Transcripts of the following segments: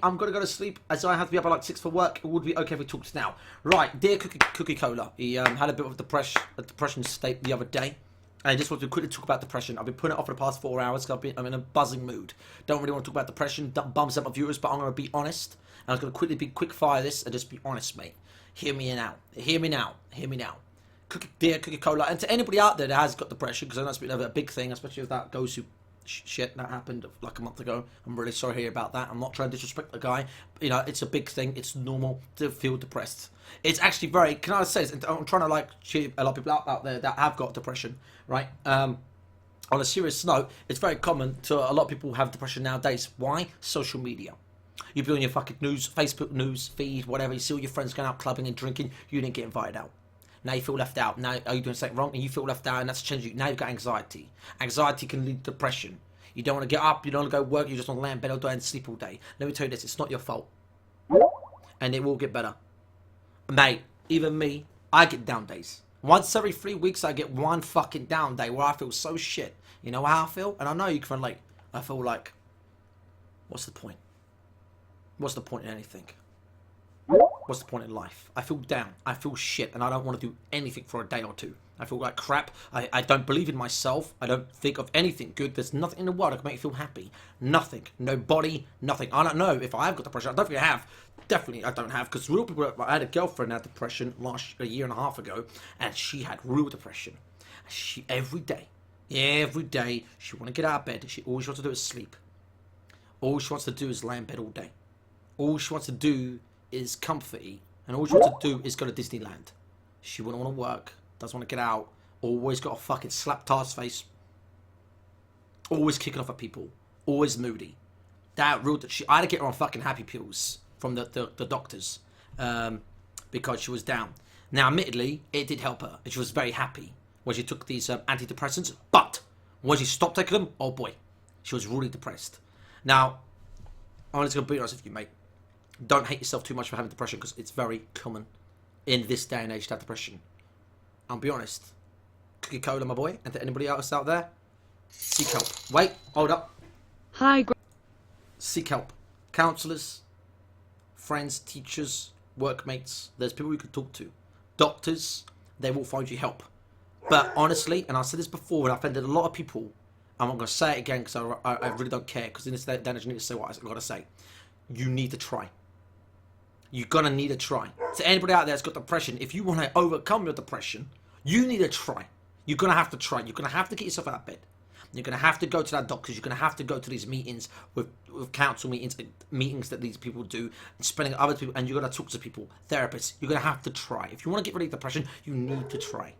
I'm gonna go to sleep as I have to be up at like 6 for work. It would be okay if we talked now. Right, dear Cookie Cola, he had a bit of a depression state the other day. I just want to quickly talk about depression. I've been putting it off for the past 4 hours because I'm in a buzzing mood. Don't really want to talk about depression. That bums up my viewers, but I'm gonna be honest. And I'm gonna quick fire this and just be honest, mate. Hear me out. Hear me now. Hear me now. Dear Cookie Cola, and to anybody out there that has got depression, because I know it's been a big thing, especially with that goes who shit that happened like a month ago. I'm really sorry to hear about that. I'm not trying to disrespect the guy. You know, it's a big thing. It's normal to feel depressed. It's actually very, can I say this? I'm trying to like cheer a lot of people out there that have got depression, right? On a serious note, it's very common to a lot of people who have depression nowadays. Why? Social media. You be on your fucking news, Facebook news feed, whatever. You see all your friends going out clubbing and drinking. You didn't get invited out. Now you feel left out. Now are you doing something wrong and you feel left out, and that's changed you. Now you've got anxiety. Anxiety can lead to depression. You don't want to get up, you don't want to go work, you just want to lay in bed all day and sleep all day. Let me tell you this, it's not your fault. And it will get better. Mate, even me, I get down days. Once every 3 weeks I get one fucking down day where I feel so shit. You know how I feel? And I know you can relate. I feel like, what's the point? What's the point in anything? What's the point in life? I feel down. I feel shit. And I don't want to do anything for a day or two. I feel like crap. I don't believe in myself. I don't think of anything good. There's nothing in the world that can make me feel happy. Nothing. No body. Nothing. I don't know if I have got depression. I don't think I have. Definitely I don't have. Because real people... I had a girlfriend that had depression a year and a half ago. And she had real depression. She every day, she want to get out of bed. She always wants to do is sleep. All she wants to do is lay in bed all day. All she wants to do is comfort eat, and all she wants to do is go to Disneyland. She wouldn't want to work, doesn't want to get out, always got a fucking slap tar's face, always kicking off at people, always moody. That ruled that I had to get her on fucking happy pills from the doctors because she was down. Now, admittedly, it did help her, and she was very happy when she took these antidepressants, but when she stopped taking them, oh boy, she was really depressed. Now, I'm just going to be honest with you, mate. Don't hate yourself too much for having depression, because it's very common in this day and age to have depression. I'll be honest. Cookie Cola, my boy, and to anybody else out there, seek help. Wait, hold up. Hi. Seek help. Counsellors, friends, teachers, workmates. There's people you can talk to. Doctors, they will find you help. But honestly, and I said this before, and I offended a lot of people, I'm not going to say it again because I really don't care, because in this day and age, I need to say what I've got to say. You need to try. You're going to need to try. To anybody out there that's got depression, if you want to overcome your depression, you need to try. You're going to have to try. You're going to have to get yourself out of bed. You're going to have to go to that doctors. You're going to have to go to these meetings with council meetings that these people do, and spending other people, and you're going to talk to people, therapists. You're going to have to try. If you want to get rid of depression, you need to try.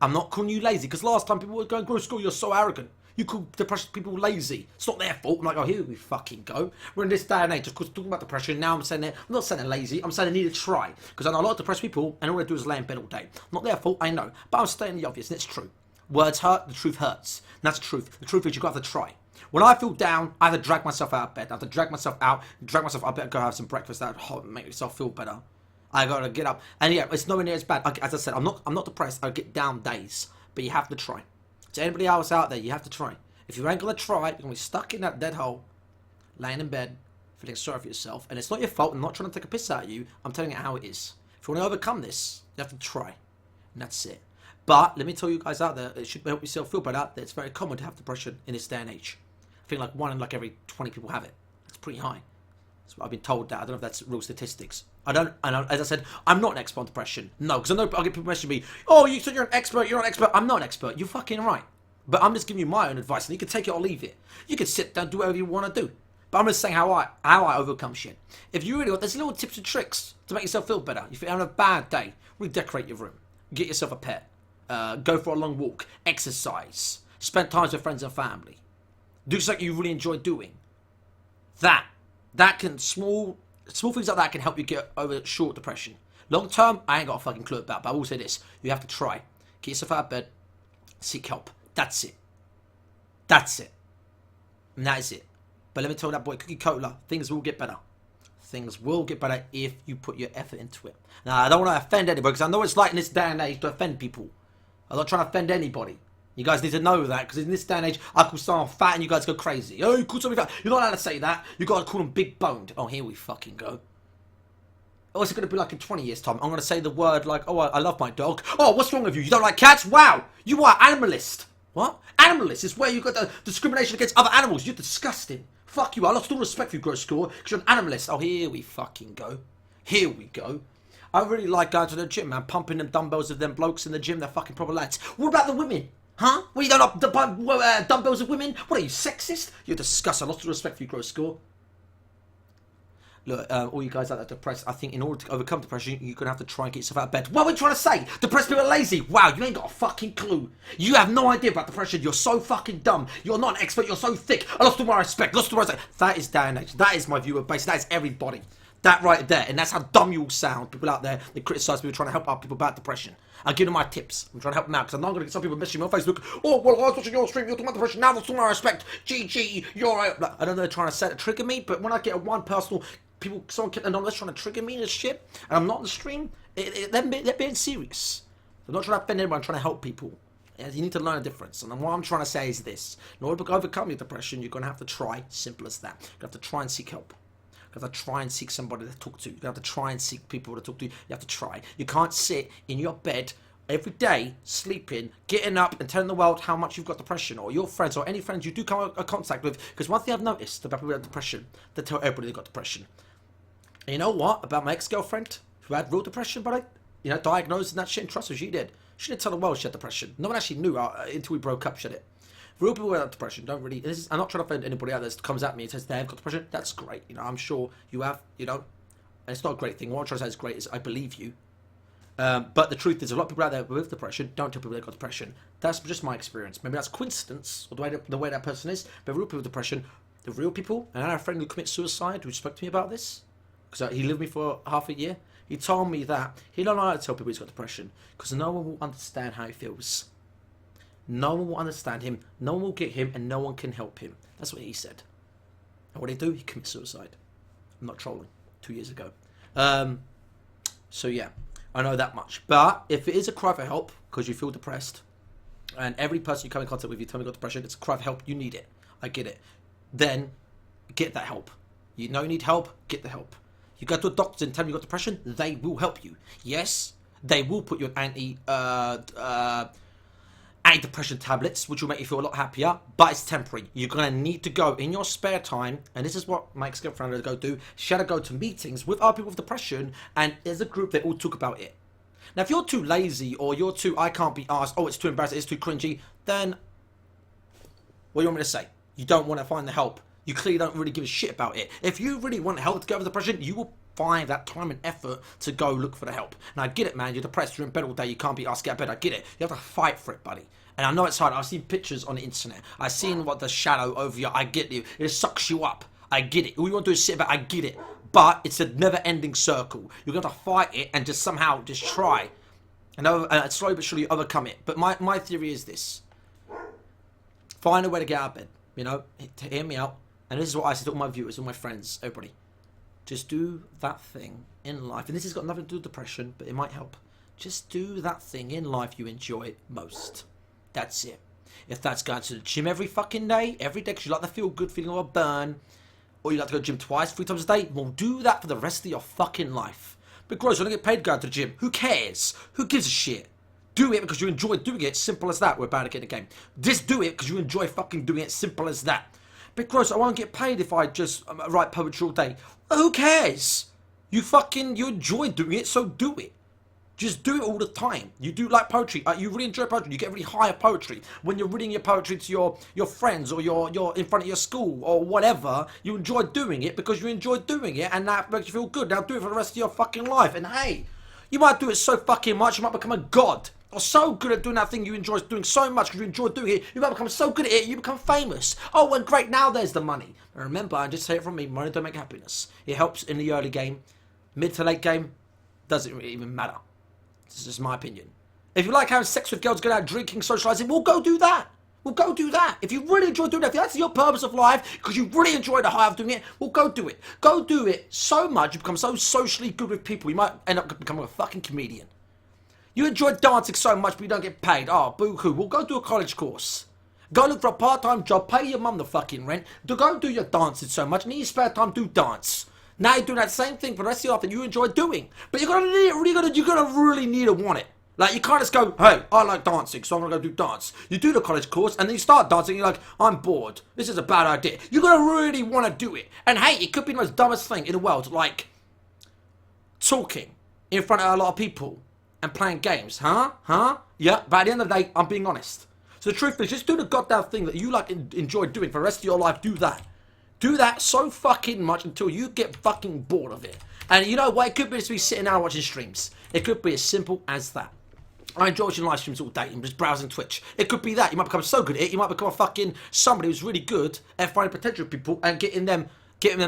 I'm not calling you lazy, because last time people were going, grossiegore, you're so arrogant. You call depressed people lazy. It's not their fault. I'm like, oh, here we fucking go. We're in this day and age, of course, talking about depression. Now I'm saying I'm not saying they're lazy. I'm saying they need to try. Because I know a lot of depressed people, and all they do is lay in bed all day. Not their fault, I know. But I'm stating the obvious, and it's true. Words hurt, the truth hurts. And that's the truth. The truth is you've got to have to try. When I feel down, I have to drag myself out of bed. I have to drag myself out, I better go have some breakfast. That would make myself feel better. I got to get up. And yeah, it's nowhere near as bad. As I said, I'm not depressed. I get down days. But you have to try. To anybody else out there, you have to try. If you ain't going to try, you're going to be stuck in that dead hole, laying in bed, feeling sorry for yourself. And it's not your fault. I'm not trying to take a piss out of you. I'm telling you how it is. If you want to overcome this, you have to try. And that's it. But let me tell you guys out there, it should help yourself feel better, that it's very common to have depression in this day and age. I think like 1 in like every 20 people have it. That's pretty high. That's what I've been told that. I don't know if that's real statistics. As I said, I'm not an expert on depression. No, because I know I get people messaging me, oh, you said you're an expert, you're not an expert. I'm not an expert. You're fucking right. But I'm just giving you my own advice, and you can take it or leave it. You can sit down, do whatever you want to do. But I'm just saying how I overcome shit. If you really want, there's little tips and tricks to make yourself feel better. If you're having a bad day, redecorate your room. Get yourself a pet. Go for a long walk. Exercise. Spend time with friends and family. Do something you really enjoy doing. That can, small things like that can help you get over short depression. Long term, I ain't got a fucking clue about, but I will say this. You have to try. Get yourself out of bed. Seek help. That's it. That's it. And that is it. But let me tell that boy, Cookie Cola, things will get better. Things will get better if you put your effort into it. Now, I don't want to offend anybody, because I know it's like in this day and age to offend people. I'm not trying to offend anybody. You guys need to know that, because in this day and age, I call someone fat and you guys go crazy. Oh, you call someone fat. You're not allowed to say that. You got to call them big boned. Oh, here we fucking go. Oh, it's going to be like in 20 years' time. I'm going to say the word like, oh, I love my dog. Oh, what's wrong with you? You don't like cats? Wow. You are animalist. What? Animalist is where you've got the discrimination against other animals. You're disgusting. Fuck you. I lost all respect for you, grossiegore, because you're an animalist. Oh, here we fucking go. Here we go. I really like going to the gym, man. Pumping them dumbbells of them blokes in the gym. They're fucking proper lads. What about the women? Huh? Well, you don't like dumbbells of women? What are you, sexist? You're disgusting. I lost all respect for you, grossiegore. Look, all you guys out there depressed, I think in order to overcome depression, you're going to have to try and get yourself out of bed. What are we trying to say? Depressed people are lazy. Wow, you ain't got a fucking clue. You have no idea about depression. You're so fucking dumb. You're not an expert. You're so thick. I lost all my respect. Lost all my respect. That is day and age. That is my viewer base. That is everybody. That right there. And that's how dumb you all sound. People out there, they criticise people trying to help out people about depression. I'll give them my tips. I'm trying to help them out, because I'm not going to get some people messaging me on Facebook. Oh, well, I was watching your stream. You're talking about depression. Now that's all my respect. GG. You're right. I don't know they're trying to set a trigger me, but when I get a one personal... People, someone kept anonymous trying to trigger me and shit, and I'm not on the stream. They're being serious. I'm not trying to offend anyone. I'm trying to help people. You need to learn a difference. And what I'm trying to say is this: in order to overcome your depression, you're going to have to try. Simple as that. You have to try and seek help. You have to try and seek somebody to talk to. You have to try and seek people to talk to. You have to try. You can't sit in your bed every day, sleeping, getting up and telling the world how much you've got depression, or your friends or any friends you do come in contact with. Because one thing I've noticed about people with depression, they tell everybody they've got depression. And you know what? About my ex-girlfriend, who had real depression, but diagnosed and that shit, and trust her, she did. She didn't tell the world she had depression. No one actually knew until we broke up, she had it. Real people with depression don't really... I'm not trying to offend anybody out there that comes at me and says they've got depression. That's great. I'm sure you have, and it's not a great thing. What I'm trying to say is great is I believe you. But the truth is, a lot of people out there with depression don't tell people they've got depression. That's just my experience. Maybe that's coincidence, or the way that person is. But real people with depression, the real people, and I had a friend who commits suicide who spoke to me about this, because he lived with me for half a year. He told me that he don't know how to tell people he's got depression, because no one will understand how he feels. No one will understand him, no one will get him, and no one can help him. That's what he said. And what did he do? He commits suicide. I'm not trolling. 2 years ago. So yeah, I know that much. But if it is a cry for help, because you feel depressed, and every person you come in contact with, you tell me you've got depression, it's a cry for help, you need it. I get it. Then, get that help. You know you need help, get the help. You go to a doctor and tell them you've got depression, they will help you. Yes, they will put you on antidepressant tablets, which will make you feel a lot happier, but it's temporary. You're going to need to go in your spare time, and this is what my ex-girlfriend had to go do. She had to go to meetings with other people with depression, and as a group, they all talk about it. Now, if you're too lazy, or you're too, I can't be asked, oh, it's too embarrassing, it's too cringy, then what do you want me to say? You don't want to find the help. You clearly don't really give a shit about it. If you really want help to get over depression, you will find that time and effort to go look for the help. And I get it, man. You're depressed. You're in bed all day. You can't be asked to get out of bed. I get it. You have to fight for it, buddy. And I know it's hard. I've seen pictures on the internet. I've seen what the shadow over you. I get you. It sucks you up. I get it. All you want to do is sit about. I get it. But it's a never-ending circle. You're going to fight it and just somehow just try. And slowly but surely overcome it. But my theory is this. Find a way to get out of bed. Hear me out. And this is what I say to all my viewers, all my friends, everybody. Just do that thing in life. And this has got nothing to do with depression, but it might help. Just do that thing in life you enjoy most. That's it. If that's going to the gym every fucking day, because you like the feel-good feeling of a burn, or you like to go to the gym twice, 3 times a day, well, do that for the rest of your fucking life. But gross, you don't get paid going to the gym. Who cares? Who gives a shit? Do it because you enjoy doing it. Simple as that. We're about to get in the game. Just do it because you enjoy fucking doing it. Simple as that. But gross, I won't get paid if I just write poetry all day. Who cares? You enjoy doing it, so do it. Just do it all the time. You do like poetry. You really enjoy poetry. You get really high of poetry. When you're reading your poetry to your friends, or you're in front of your school or whatever, you enjoy doing it because you enjoy doing it, and that makes you feel good. Now do it for the rest of your fucking life. And hey, you might do it so fucking much, you might become a god. Or so good at doing that thing you enjoy doing so much because you enjoy doing it, you might become so good at it, you become famous. Oh, and great, now there's the money. And remember, and just say it from me, money don't make happiness. It helps in the early game. Mid to late game, doesn't really even matter. This is just my opinion. If you like having sex with girls, going out drinking, socialising, well, go do that. Well, go do that. If you really enjoy doing that, if that's your purpose of life, because you really enjoy the high of doing it, well, go do it. Go do it so much, you become so socially good with people, you might end up becoming a fucking comedian. You enjoy dancing so much, but you don't get paid. Oh, boo-hoo. Well, go do a college course. Go look for a part-time job. Pay your mum the fucking rent. Go do your dancing so much. And in your spare time, do dance. Now you're doing that same thing for the rest of your life that you enjoy doing. But you're gonna really need to want it. Like, you can't just go, hey, I like dancing, so I'm gonna go do dance. You do the college course, and then you start dancing, and you're like, I'm bored. This is a bad idea. You're gonna really want to do it. And hey, it could be the most dumbest thing in the world, like talking in front of a lot of people and playing games. Huh? Yeah, but at the end of the day, I'm being honest. So the truth is, just do the goddamn thing that you like enjoy doing for the rest of your life. Do that. Do that so fucking much until you get fucking bored of it. And you know what? It could be just be sitting down watching streams. It could be as simple as that. I enjoy watching live streams all day and just browsing Twitch. It could be that. You might become so good at it. You might become a fucking somebody who's really good at finding potential people and getting them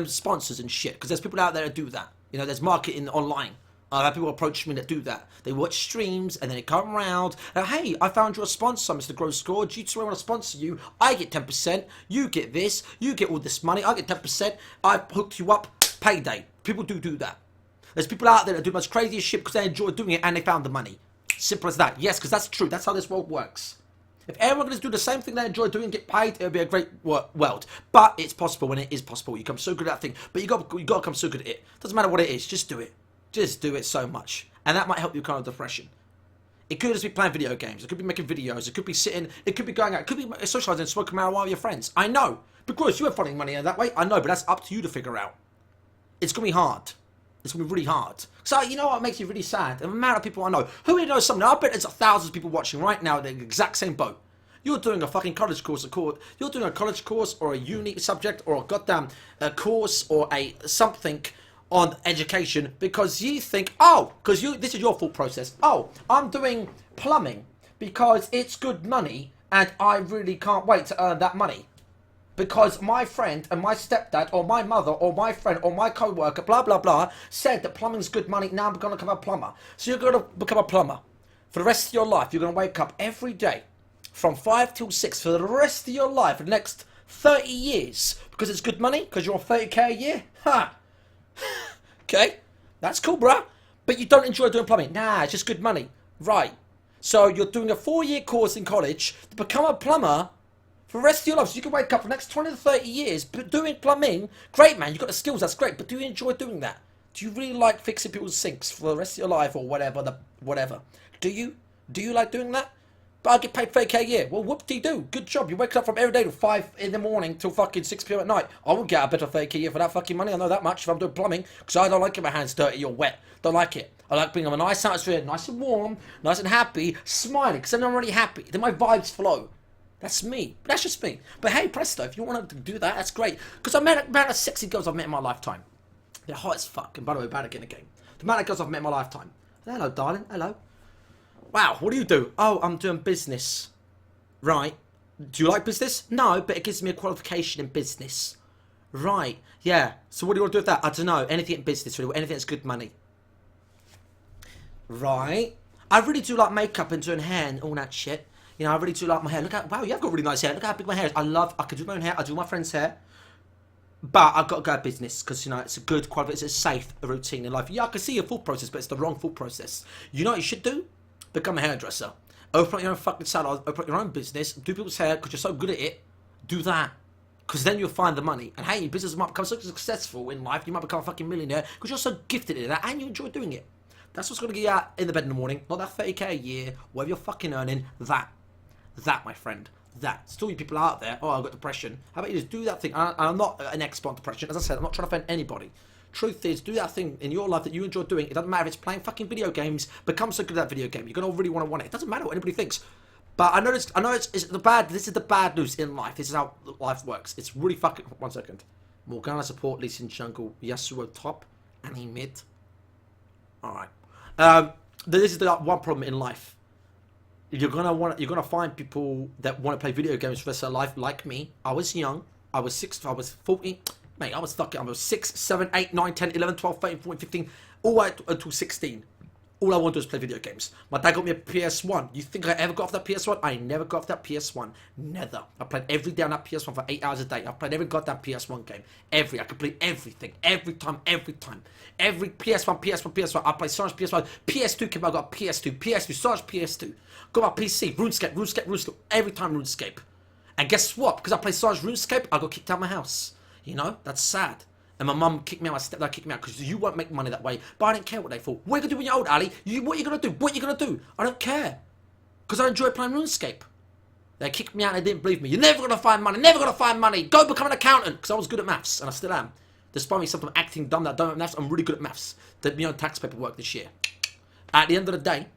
sponsors and shit. Because there's people out there that do that. You know, there's marketing online. I've had people approach me that do that. They watch streams and then they come around and, hey, I found you a sponsor, Mr. grossiegore. Do you want to sponsor you? I get 10%. You get this. You get all this money. I get 10%. I've hooked you up. Payday. People do that. There's people out there that do the most craziest shit because they enjoy doing it and they found the money. Simple as that. Yes, because that's true. That's how this world works. If everyone could just do the same thing they enjoy doing and get paid, it would be a great world. But it's possible when it is possible. You become so good at that thing. But you got to become so good at it. Doesn't matter what it is. Just do it. Just do it so much. And that might help you kind of depression. It could just be playing video games. It could be making videos. It could be sitting. It could be going out. It could be socializing and smoking marijuana with your friends. I know. Because you have finding money in that way. I know. But that's up to you to figure out. It's going to be hard. It's going to be really hard. So, you know what makes you really sad? The amount of people I know. Who really knows something? I bet there's thousands of people watching right now in the exact same boat. You're doing a fucking college course. You're doing a college course or a uni subject or a goddamn course or a something on education because you think, this is your thought process. Oh, I'm doing plumbing because it's good money and I really can't wait to earn that money. Because my friend and my stepdad or my mother or my friend or my co-worker, blah, blah, blah, said that plumbing's good money. Now I'm going to become a plumber. So you're going to become a plumber. For the rest of your life, you're going to wake up every day from 5 till 6 for the rest of your life, for the next 30 years. Because it's good money? Because you're on 30k a year? Ha! Okay, that's cool, bruh. But you don't enjoy doing plumbing. Nah, it's just good money. Right. So you're doing a 4-year course in college to become a plumber for the rest of your life. So you can wake up for the next 20 to 30 years doing plumbing. Great, man. You've got the skills. That's great. But do you enjoy doing that? Do you really like fixing people's sinks for the rest of your life or whatever? Do you? Do you like doing that? But I get paid 30k a year. Well, whoop-de-doo. Good job. You wake up from every day till 5 in the morning till fucking 6 p.m. at night. I won't get a better 30k a year for that fucking money. I know that much if I'm doing plumbing. Because I don't like getting my hands dirty or wet. Don't like it. I like being in a nice atmosphere, nice and warm, nice and happy, smiling. Because then I'm already happy. Then my vibes flow. That's me. That's just me. But hey, presto, if you want to do that, that's great. Because I've met the amount of sexy girls I've met in my lifetime. They're hot as fuck. And by the way, bad again. The amount of girls I've met in my lifetime. Hello, darling. Hello. Wow, what do you do? Oh, I'm doing business. Right. Do you like business? No, but it gives me a qualification in business. Right. Yeah. So what do you want to do with that? I don't know. Anything in business, really. Anything that's good money. Right. I really do like makeup and doing hair and all that shit. You know, I really do like my hair. Look at, wow, you have got really nice hair. Look how big my hair is. I can do my own hair. I do my friend's hair. But I've got to go business because, you know, it's a good quality. It's a safe routine in life. Yeah, I can see your thought process, but it's the wrong thought process. You know what you should do? Become a hairdresser. Open up your own fucking salon. Open up your own business. Do people's hair because you're so good at it. Do that. Because then you'll find the money. And hey, your business might become so successful in life. You might become a fucking millionaire because you're so gifted at that and you enjoy doing it. That's what's going to get you out in the bed in the morning. Not that 30k a year. Whatever you're fucking earning. That, my friend. That. Still you people out there. Oh, I've got depression. How about you just do that thing? I'm not an expert on depression. As I said, I'm not trying to offend anybody. Truth is, do that thing in your life that you enjoy doing. It doesn't matter if it's playing fucking video games. Become so good at that video game. You're going to really want it. It doesn't matter what anybody thinks. But I know it's the bad. This is the bad news in life. This is how life works. It's really fucking. 1 second. Morgana support, Lee Sin jungle, Yasuo top, and he mid. Alright. This is the one problem in life. You're gonna find people that want to play video games for the rest of their life, like me. I was young. I was 40. Mate, I was 6, 7, 8, 9, 10, 11, 12, 13, 14, 15, all the way until 16. All I want to do is play video games. My dad got me a PS1. You think I ever got off that PS1? I never got off that PS1. Never. I played every day on that PS1 for 8 hours a day. I played every goddamn PS1 game. I could play everything. Every time. Every PS1. I played so much PS1. PS2 came out, I got a PS2. PS2, so much PS2. Got my PC. RuneScape. Every time RuneScape. And guess what? Because I played so much RuneScape, I got kicked out of my house. You know? That's sad. And my mum kicked me out, my stepdad kicked me out, because you won't make money that way. But I didn't care what they thought. What are you going to do when you're old, Ali? What are you going to do? I don't care. Because I enjoy playing RuneScape. They kicked me out and they didn't believe me. You're never going to find money. Go become an accountant. Because I was good at maths, and I still am. Despite me sometimes acting dumb that I don't know maths, I'm really good at maths. Did me on tax paperwork this year. At the end of the day,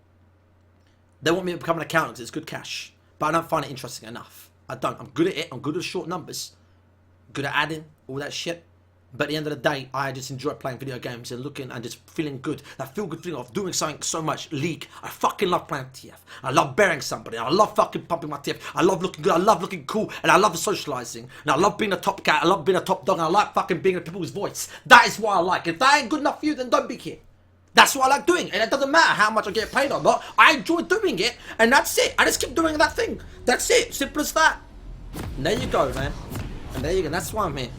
they want me to become an accountant. It's good cash. But I don't find it interesting enough. I don't. I'm good at it. I'm good at short numbers. Good at adding, all that shit. But at the end of the day, I just enjoy playing video games and looking and just feeling good. That feel-good feeling of doing something so much. League. I fucking love playing TF. I love burying somebody. I love fucking pumping my TF. I love looking good. I love looking cool. And I love socialising. And I love being a top cat. I love being a top dog. And I like fucking being in people's voice. That is what I like. If that ain't good enough for you, then don't be here. That's what I like doing. And it doesn't matter how much I get paid or not. I enjoy doing it. And that's it. I just keep doing that thing. That's it. Simple as that. And there you go, man. And there you go. That's why I'm here.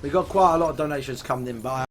We got quite a lot of donations coming in, but